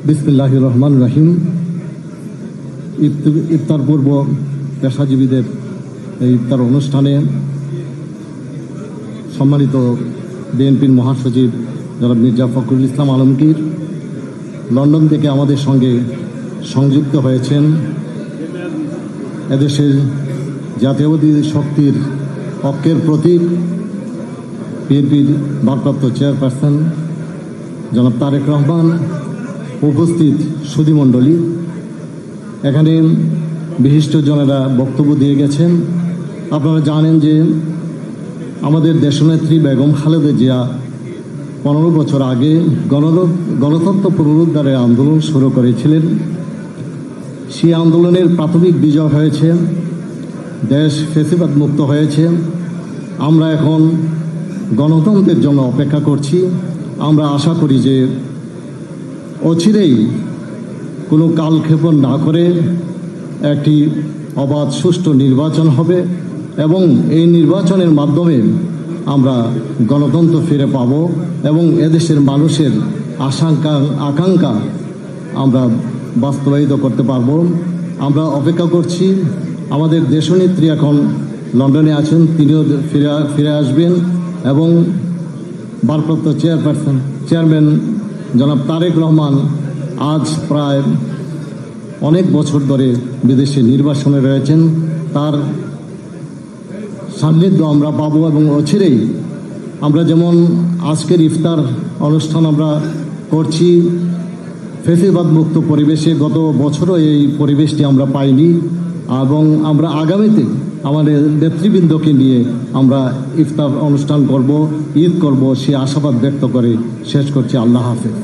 বিসমিল্লাহির রহমানির রহিম। ইফতার পূর্ব পেশাজীবীদের এই ইফতার অনুষ্ঠানে সম্মানিত বিএনপির মহাসচিব জনাব মির্জা ফখরুল ইসলাম আলমগীর লন্ডন থেকে আমাদের সঙ্গে সংযুক্ত হয়েছেন। এদেশের জাতীয়বাদী শক্তির ঐক্যের প্রতীক বিএনপির ভারপ্রাপ্ত চেয়ারপারসন জনাব তারেক রহমান, উপস্থিত সুধীমণ্ডলী, এখানে বিশিষ্টজনেরা বক্তব্য দিয়ে গেছেন। আপনারা জানেন যে আমাদের দেশনেত্রী বেগম খালেদা জিয়া 15 বছর আগে গণতন্ত্র পুনরুদ্ধারের আন্দোলন শুরু করেছিলেন। সেই আন্দোলনের প্রাথমিক বিজয় হয়েছে, দেশ ফ্যাসিবাদ মুক্ত হয়েছে। আমরা এখন গণতন্ত্রের জন্য অপেক্ষা করছি। আমরা আশা করি যে অচিরেই কোনো কালক্ষেপণ না করে একটি অবাধ সুষ্ঠু নির্বাচন হবে এবং এই নির্বাচনের মাধ্যমে আমরা গণতন্ত্র ফিরে পাব এবং এদেশের মানুষের আকাঙ্ক্ষা আমরা বাস্তবায়িত করতে পারব। আমরা অপেক্ষা করছি। আমাদের দেশনেত্রী এখন লন্ডনে আছেন, তিনিও ফিরে আসবেন এবং ভারপ্রাপ্ত চেয়ারম্যান জনাব তারেক রহমান আজ প্রায় অনেক বছর ধরে বিদেশে নির্বাসনে রয়েছেন। তার সান্নিধ্য আমরা পাবো এবং অচিরেই আমরা যেমন আজকের ইফতার অনুষ্ঠান আমরা করছি ফ্যাসিবাদ মুক্ত পরিবেশে, গত বছরও এই পরিবেশটি আমরা পাইনি এবং আমরা আগামীতে আমাদের নেতৃবৃন্দকে নিয়ে আমরা ইফতার অনুষ্ঠান করব, ঈদ করব, সে আশাবাদ ব্যক্ত করে শেষ করছি। আল্লাহ হাফেজ।